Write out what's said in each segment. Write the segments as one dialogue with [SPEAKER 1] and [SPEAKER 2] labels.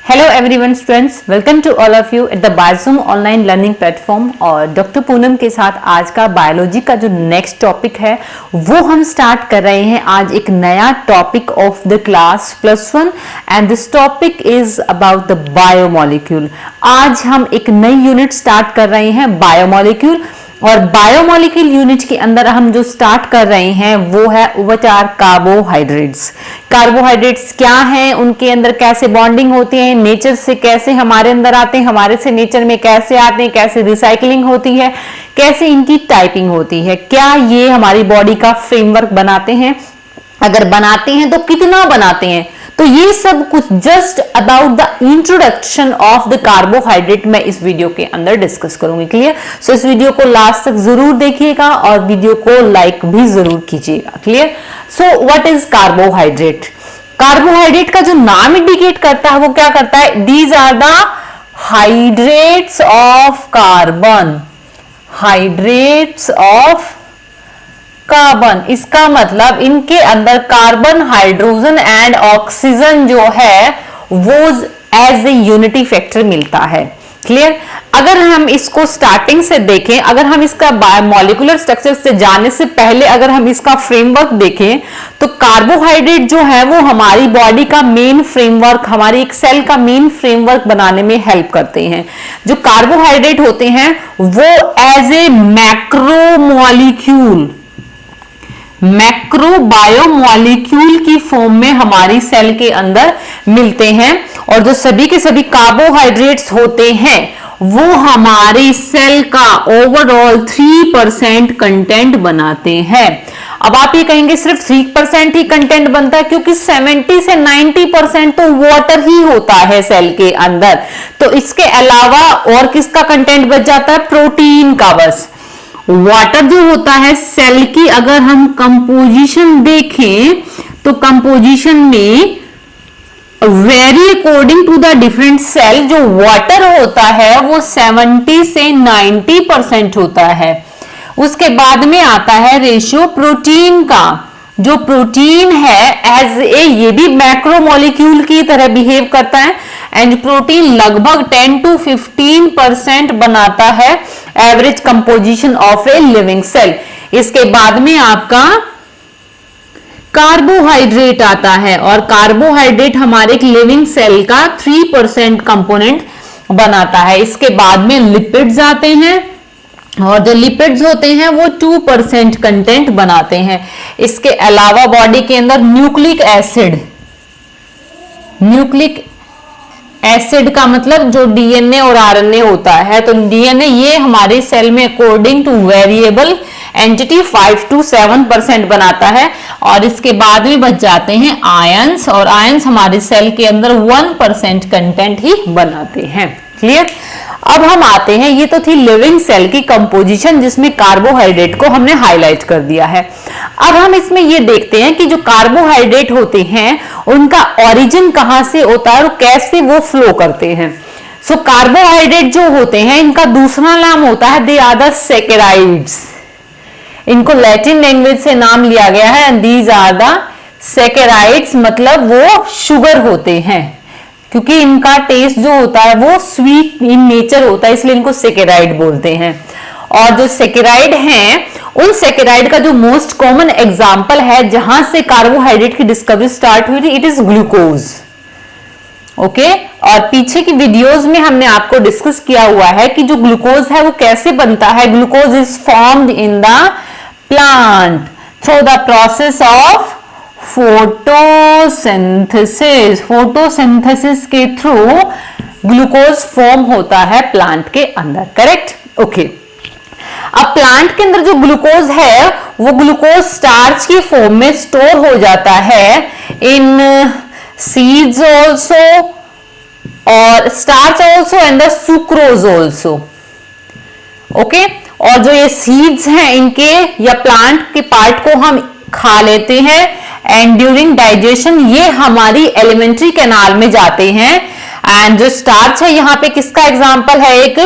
[SPEAKER 1] Hello everyone students, welcome to all of you at the Byju's online learning platform. और doctor Poonam के साथ आज का बायोलॉजी का जो नेक्स्ट टॉपिक है वो हम स्टार्ट कर रहे हैं। आज एक नया topic of the class +1 and this topic is about the biomolecule. आज हम एक नई यूनिट स्टार्ट कर रहे हैं बायोमोलिक्यूल, और बायोमोलिक्यूल यूनिट के अंदर हम जो स्टार्ट कर रहे हैं वो है व्हाट आर कार्बोहाइड्रेट्स। कार्बोहाइड्रेट्स क्या हैं, उनके अंदर कैसे बॉन्डिंग होती है, नेचर से कैसे हमारे अंदर आते हैं, हमारे से नेचर में कैसे आते हैं, कैसे रिसाइकलिंग होती है, कैसे इनकी टाइपिंग होती है, क्या ये हमारी बॉडी का फ्रेमवर्क बनाते हैं, अगर बनाते हैं तो कितना बनाते हैं। तो ये सब कुछ just about the introduction of the carbohydrate मैं इस वीडियो के अंदर डिस्कस करूंगी। क्लियर? सो इस वीडियो को लास्ट तक जरूर देखिएगा और वीडियो को लाइक भी जरूर कीजिएगा। Clear? So what is carbohydrate? Carbohydrate का जो नाम इंडिकेट करता है वो क्या करता है? These are the hydrates of carbon. Hydrates of carbon, इसका मतलब इनके अंदर कार्बन, हाइड्रोजन एंड ऑक्सीजन जो है वो एज ए यूनिटी फैक्टर मिलता है। क्लियर? अगर हम इसको स्टार्टिंग से देखें, अगर हम इसका बायोमोलिकुलर स्ट्रक्चर से जाने से पहले अगर हम इसका फ्रेमवर्क देखें तो कार्बोहाइड्रेट जो है वो हमारी बॉडी का मेन फ्रेमवर्क, हमारी एक सेल का मेन फ्रेमवर्क बनाने में हेल्प करते हैं। जो कार्बोहाइड्रेट होते हैं वो as a macromolecule, macro biomolecule की फॉर्म में हमारी सेल के अंदर मिलते हैं। और जो सभी के सभी कार्बोहाइड्रेट्स होते हैं वो हमारी सेल का ओवरऑल 3% कंटेंट बनाते हैं। अब आप ये कहेंगे सिर्फ 3% ही कंटेंट बनता है, क्योंकि 70 से 90% तो वाटर ही होता है सेल के अंदर। तो इसके अलावा और किसका कंटेंट बच जाता है? प्रोटीन का। बस वाटर जो होता है सेल की, अगर हम कंपोजिशन देखें तो कंपोजिशन में vary according to the different cell जो वाटर होता है वो 70 से 90% होता है। उसके बाद में आता है रेशियो प्रोटीन का। जो प्रोटीन है एज ए, ये भी मैक्रोमोलिक्यूल की तरह बिहेव करता है, एंड प्रोटीन लगभग 10 to 15% बनाता है average composition of a living cell. इसके बाद में आपका कार्बोहाइड्रेट आता है, और कार्बोहाइड्रेट हमारे एक लिविंग सेल का 3% कंपोनेंट बनाता है। इसके बाद में लिपिड्स आते हैं, और जो लिपिड्स होते हैं वो 2% कंटेंट बनाते हैं। इसके अलावा बॉडी के अंदर न्यूक्लिक एसिड, न्यूक्लिक एसिड का मतलब जो डीएनए और आरएनए होता है, तो डीएनए ये हमारे सेल में according two variable entity 5 to 7% बनाता है। और इसके बाद में बच जाते हैं आयंस, और आयंस हमारे सेल के अंदर 1% कंटेंट ही बनाते हैं। क्लियर? अब हम आते हैं, ये तो थी लिविंग सेल की कंपोजिशन जिसमें कार्बोहाइड्रेट को हमने हाईलाइट कर दिया है। अब हम इसमें ये देखते हैं कि जो कार्बोहाइड्रेट होते हैं उनका ओरिजिन कहां से होता है और कैसे वो फ्लो करते हैं। सो कार्बोहाइड्रेट जो होते हैं इनका दूसरा नाम होता है दे आर द सैकेराइड्स। इनको लैटिन लैंग्वेज से नाम लिया गया है, एंड दीज आर द सैकेराइड्स, मतलब वो शुगर होते हैं, क्योंकि इनका टेस्ट जो होता है वो स्वीट इन नेचर होता है, इसलिए इनको सैकेराइड बोलते हैं। और जो सैकेराइड हैं उन सैकेराइड का जो मोस्ट कॉमन एग्जांपल है जहां से कार्बोहाइड्रेट की डिस्कवरी स्टार्ट हुई थी, इट इज ग्लूकोज। ओके? और पीछे की वीडियोस में हमने आपको डिस्कस किया हुआ है कि जो ग्लूकोज है वो कैसे बनता है। Glucose is formed in the plant through the process of photosynthesis. Photosynthesis के थ्रू ग्लूकोज फॉर्म होता है प्लांट के अंदर। करेक्ट? ओके। अब प्लांट के अंदर जो ग्लूकोज है वो ग्लूकोज स्टार्च की फॉर्म में स्टोर हो जाता है इन सीड्स ऑल्सो, और starch also and the sucrose also. Okay? और जो ये सीड्स हैं इनके या प्लांट के पार्ट को हम खा लेते हैं, एंड ड्यूरिंग डाइजेशन ये हमारी एलिमेंट्री कैनाल में जाते हैं। एंड जो स्टार्च है यहाँ पे किसका एग्जांपल है? एक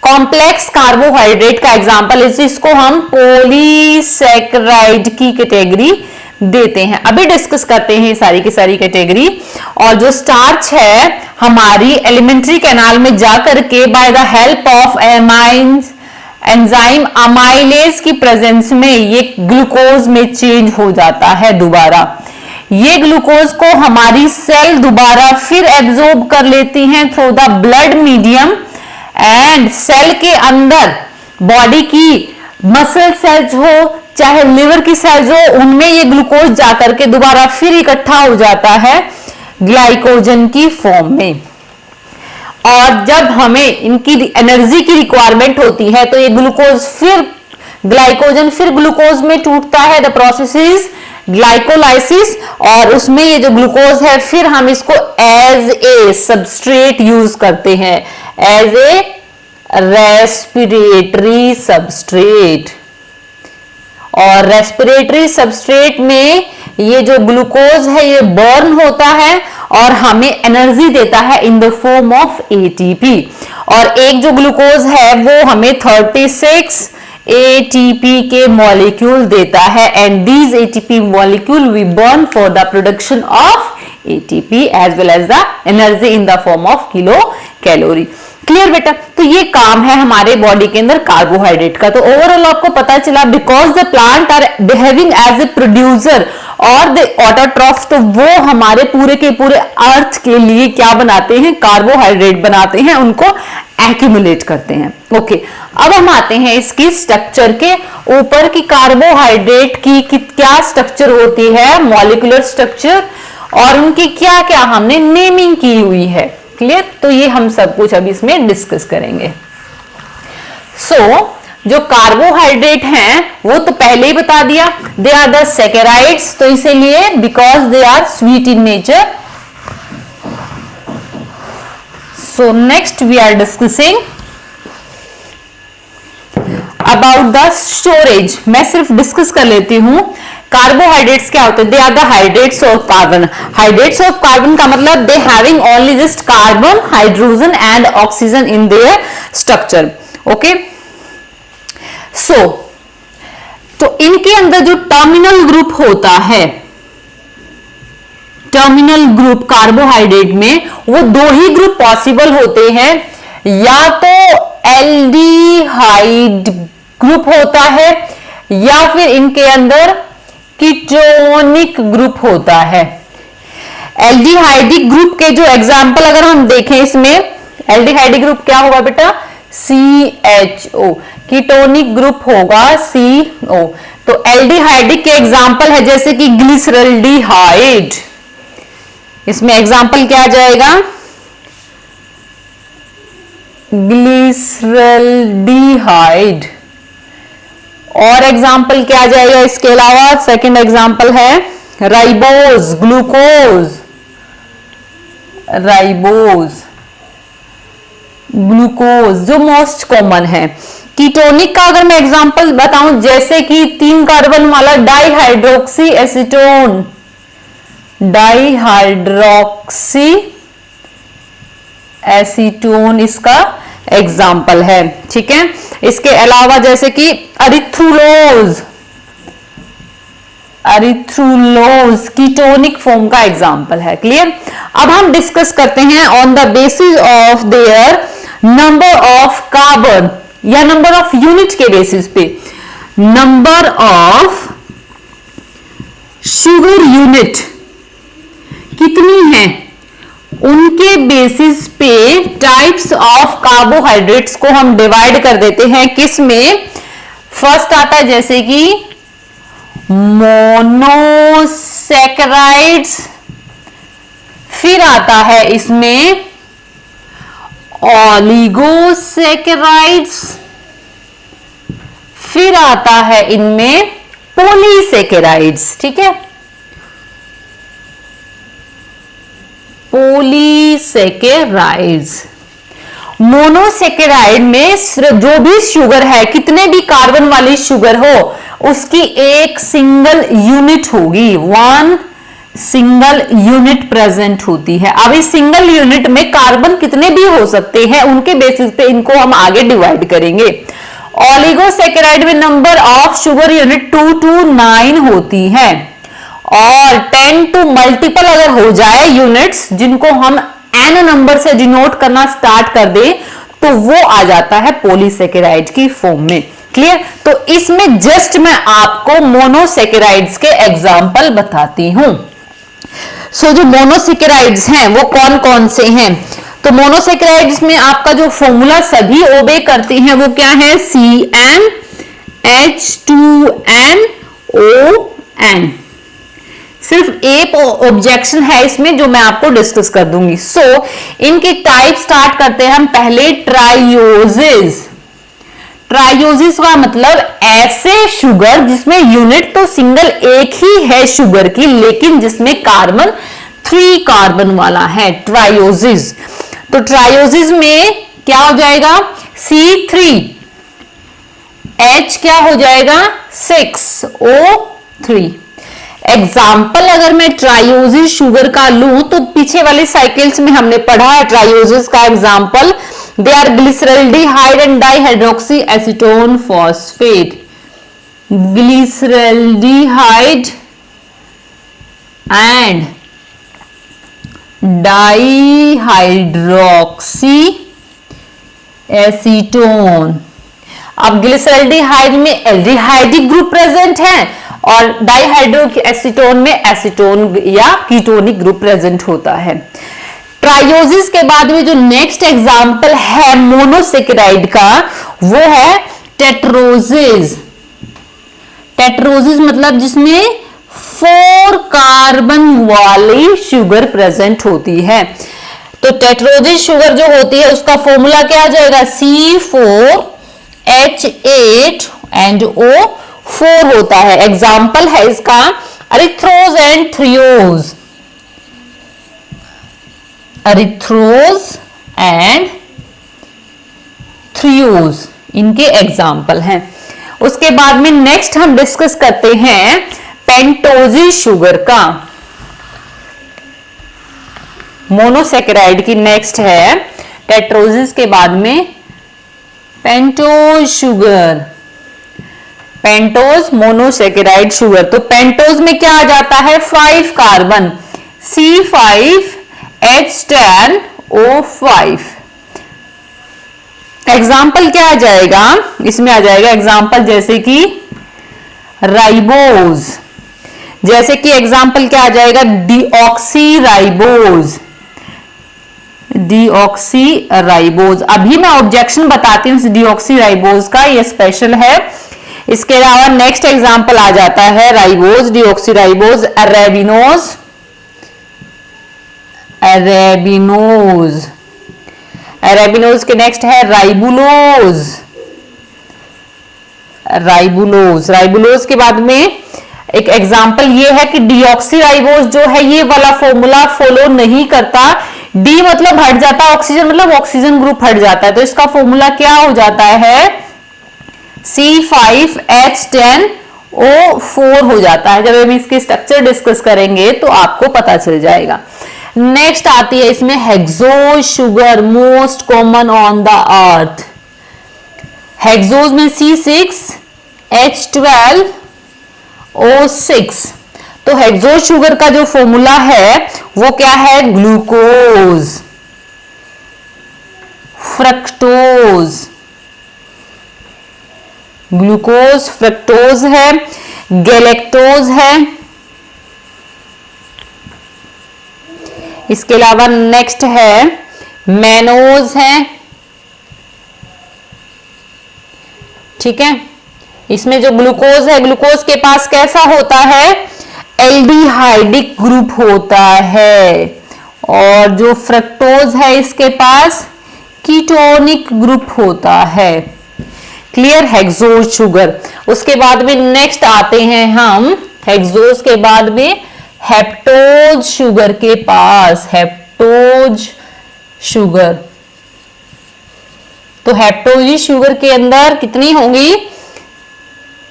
[SPEAKER 1] कॉम्प्लेक्स कार्बोहाइड्रेट का एग्जांपल है, इसको हम पॉलीसैकेराइड की कैटेगरी देते हैं। अभी डिस्कस करते हैं सारी की सारी कैटेगरी। और जो स्टार्च है हमारी एलिमेंट्री कैनाल में जाकर के by the help of enzyme amylase की प्रेजेंस में ये ग्लूकोज में चेंज हो जाता है दोबारा। ये ग्लूकोज को हमारी सेल दोबारा फिर एब्जॉर्ब कर लेती हैं through the blood medium, and cell के अंदर बॉडी की मसल सेल्स हो चाहे लिवर की सेल्स हो, उनमें ये ग्लूकोज जाकर के दोबारा फिर इकट्ठा हो जाता है ग्लाइकोजन की फॉर्म में। और जब हमें इनकी एनर्जी की रिक्वायरमेंट होती है तो ये ग्लूकोज फिर ग्लाइकोजन फिर ग्लूकोज में टूटता है। द प्रोसेस इज ग्लाइकोलाइसिस, और उसमें ये जो ग्लूकोज है फिर हम इसको एज ए सबस्ट्रेट यूज करते हैं, एज ए रेस्पिरेटरी सबस्ट्रेट। और रेस्पिरेटरी सबस्ट्रेट में ये जो ग्लूकोज है ये बर्न होता है और हमें एनर्जी देता है इन द फॉर्म ऑफ एटीपी। और एक जो ग्लूकोज है वो हमें 36 एटीपी के मॉलिक्यूल देता है, and these ATP molecule we burn for the production of ATP as well as the energy in the form of kilo calorie. Clear बेटा? तो ये काम है हमारे बॉडी के अंदर कार्बोहाइड्रेट का। तो ओवरऑल आपको पता चला because the plant are behaving as a producer और द ऑटोट्रॉफ, तो वो हमारे पूरे के पूरे अर्थ के लिए क्या बनाते हैं? कार्बोहाइड्रेट बनाते हैं, उनको एक्यूमुलेट करते हैं। ओके, अब हम आते हैं इसकी स्ट्रक्चर के ऊपर की कार्बोहाइड्रेट की क्या स्ट्रक्चर होती है, मॉलिक्यूलर स्ट्रक्चर, और उनकी क्या क्या हमने नेमिंग की हुई है। क्लियर? तो ये हम सब कुछ अभी इसमें डिस्कस करेंगे। जो कार्बोहाइड्रेट हैं वो तो पहले ही बता दिया, दे आर द सैकेराइड्स, तो इसीलिए because they are sweet in nature. So next we are discussing about the storage. मैं सिर्फ डिस्कस कर लेती हूं कार्बोहाइड्रेट्स क्या होते हैं। They are the hydrates of carbon. Hydrates of carbon का मतलब they having only just carbon, hydrogen and oxygen in their structure. Okay, तो इनके अंदर जो टर्मिनल ग्रुप होता है, टर्मिनल ग्रुप कार्बोहाइड्रेट में वो दो ही ग्रुप पॉसिबल होते हैं, या तो एल्डिहाइड ग्रुप होता है या फिर इनके अंदर कीटोनिक ग्रुप होता है। एल्डिहाइडिक ग्रुप के जो एग्जाम्पल अगर हम देखें इसमें, एल्डिहाइडिक ग्रुप क्या होगा बेटा? CHO। कीटोनिक ग्रुप होगा CO। तो एल्डिहाइडिक के एग्जाम्पल है जैसे कि ग्लिसरल्डिहाइड, इसमें एग्जाम्पल क्या आ जाएगा? ग्लिसरल्डिहाइड। और एग्जाम्पल क्या आ जाएगा इसके अलावा? सेकंड एग्जाम्पल है राइबोज, ग्लूकोज, राइबोज, ग्लूकोज जो मोस्ट कॉमन है। कीटोनिक का अगर मैं एग्जांपल बताऊं जैसे कि 3 कार्बन वाला डाइहाइड्रोक्सी एसीटोन, डाइहाइड्रोक्सी एसीटोन इसका एग्जाम्पल है। ठीक है, इसके अलावा जैसे कि अरिथ्रुलोज, अरिथ्रुलोज कीटोनिक फॉर्म का एग्जाम्पल है। क्लियर? अब हम डिस्कस करते हैं on the basis of their number of carbon या नंबर ऑफ यूनिट के बेसिस पे, नंबर ऑफ शुगर यूनिट कितनी है उनके बेसिस पे टाइप्स ऑफ कार्बोहाइड्रेट्स को हम डिवाइड कर देते हैं। किस में? फर्स्ट आता है जैसे कि मोनोसैकेराइड्स, फिर आता है इसमें ओलिगोसैकेराइड्स, फिर आता है इनमें पॉलीसैकेराइड्स। ठीक है, पॉलीसैकेराइड्स। मोनोसैकेराइड में जो भी शुगर है, कितने भी कार्बन वाली शुगर हो, उसकी एक सिंगल यूनिट होगी, वन सिंगल यूनिट प्रेजेंट होती है। अब इस सिंगल यूनिट में कार्बन कितने भी हो सकते हैं, उनके बेसिस पे इनको हम आगे डिवाइड करेंगे। ओलिगोसैकेराइड में number of sugar unit 2 to 9 होती है, और 10 to मल्टीपल अगर हो जाए यूनिट्स, जिनको हम एन नंबर से डिनोट करना स्टार्ट कर दे तो वो आ जाता है पॉलीसेकेराइड की फॉर्म में। क्लियर? तो इसमें जस्ट मैं आपको मोनोसेकेराइड्स के एग्जाम्पल बताती हूं। सो जो मोनोसेकेराइड्स हैं वो कौन कौन से हैं? तो मोनोसेकेराइड्स में आपका जो फॉर्मूला सभी ओबे करते हैं वो क्या है? CnH2nOn। सिर्फ एक ऑब्जेक्शन है इसमें जो मैं आपको डिस्कस कर दूंगी। सो इनके टाइप स्टार्ट करते हैं हम पहले ट्राइयोसिस। ट्राइयोसिस का मतलब ऐसे शुगर जिसमें यूनिट तो सिंगल एक ही है शुगर की, लेकिन जिसमें कार्बन 3 कार्बन वाला है, ट्राइयोसिस। तो ट्राइयोसिस में क्या हो जाएगा? C3, H क्या हो जाएगा? 6O3। एग्जाम्पल अगर मैं ट्राइयोसिस शुगर का लूं तो पीछे वाले साइकिल्स में हमने पढ़ा है ट्राइयोसिस का example, they are glyceraldehyde and dihydroxy acetone phosphate. Glyceraldehyde and dihydroxy acetone. अब ग्लिसरल्डिहाइड में एल्डिहाइडिक ग्रुप प्रेजेंट है और डाइहाइड्रो एसीटोन में एसीटोन या कीटोनिक ग्रुप प्रेजेंट होता है। ट्राइयोसिस के बाद में जो नेक्स्ट एग्जांपल है मोनोसेकेराइड का वो है टेट्रोसिस। टेट्रोसिस मतलब जिसमें 4 कार्बन वाली शुगर प्रेजेंट होती है। तो टेट्रोसिस शुगर जो होती है उसका फॉर्मूला क्या आ जाएगा? C4H8 एंड O4 होता है। एग्जाम्पल है इसका अरिथ्रोज एंड थ्रियोज। अरिथ्रोज एंड थ्रियोज इनके एग्जाम्पल हैं। उसके बाद में नेक्स्ट हम डिस्कस करते हैं पेंटोसिस शुगर का। मोनोसेकेराइड की नेक्स्ट है टेट्रोसिस के बाद में pentose sugar. Pentose monosaccharide sugar. तो पेंटोज में क्या आ जाता है? 5 कार्बन, C5H10O5। एग्जाम्पल क्या आ जाएगा? इसमें आ जाएगा एग्जाम्पल जैसे कि राइबोज। जैसे कि एग्जाम्पल क्या आ जाएगा? Deoxy ribose. Deoxy ribose. अभी मैं ऑब्जेक्शन बताती हूं डीऑक्सी राइबोज का, ये स्पेशल है। इसके अलावा नेक्स्ट एग्जाम्पल आ जाता है ribose, deoxy ribose, arabinose. Arabinose. Arabinose के नेक्स्ट है राइबुलोज। राइबुलोज। राइबुलोज के बाद में एक एग्जाम्पल ये है कि डीऑक्सी राइबोज जो है ये वाला फॉर्मूला फॉलो नहीं करता। डी मतलब हट जाता है, ऑक्सीजन मतलब ऑक्सीजन ग्रुप हट जाता है। तो इसका फॉर्मूला क्या हो जाता है? C5H10O4 हो जाता है। जब हम इसकी स्ट्रक्चर डिस्कस करेंगे तो आपको पता चल जाएगा। नेक्स्ट आती है इसमें hexose sugar, most common on the earth. Hexose में C6H12O6। तो हेक्सोज शुगर का जो फॉर्मूला है वो क्या है? Glucose, fructose. ग्लूकोज, फ्रक्टोज है, गैलेक्टोज है। इसके अलावा नेक्स्ट है मैनोज है। ठीक है, इसमें जो ग्लूकोज है, ग्लूकोज के पास कैसा होता है? एल्डिहाइडिक ग्रुप होता है। और जो फ्रक्टोज है इसके पास कीटोनिक ग्रुप होता है। क्लियर? Hexose sugar. उसके बाद में नेक्स्ट आते हैं हम हेक्सोज के बाद में हेप्टोज शुगर के पास। Heptose sugar. तो हेप्टोज शुगर के अंदर कितनी होंगी?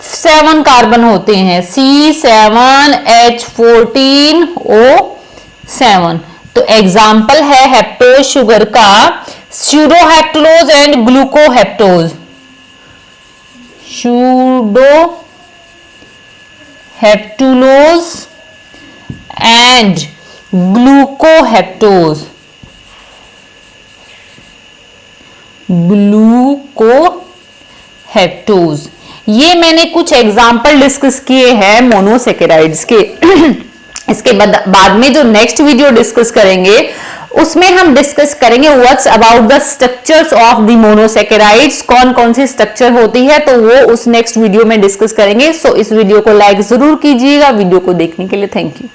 [SPEAKER 1] 7 कार्बन होते हैं, C7H14O7। तो एग्जाम्पल है हेप्टोज शुगर का स्यूडोहेप्टुलोज एंड ग्लूकोहेप्टोज। स्यूडोहेप्टुलोज एंड ग्लूकोहेप्टोज। ग्लूकोहेक्टोज। ये मैंने कुछ एग्जाम्पल डिस्कस किए हैं मोनोसेकेराइड्स के। इसके बाद में जो नेक्स्ट वीडियो डिस्कस करेंगे उसमें हम डिस्कस करेंगे what's about the structures of the monosaccharides, कौन कौन सी स्ट्रक्चर होती है, तो वो उस नेक्स्ट वीडियो में डिस्कस करेंगे। सो इस वीडियो को लाइक जरूर कीजिएगा। वीडियो को देखने के लिए थैंक यू।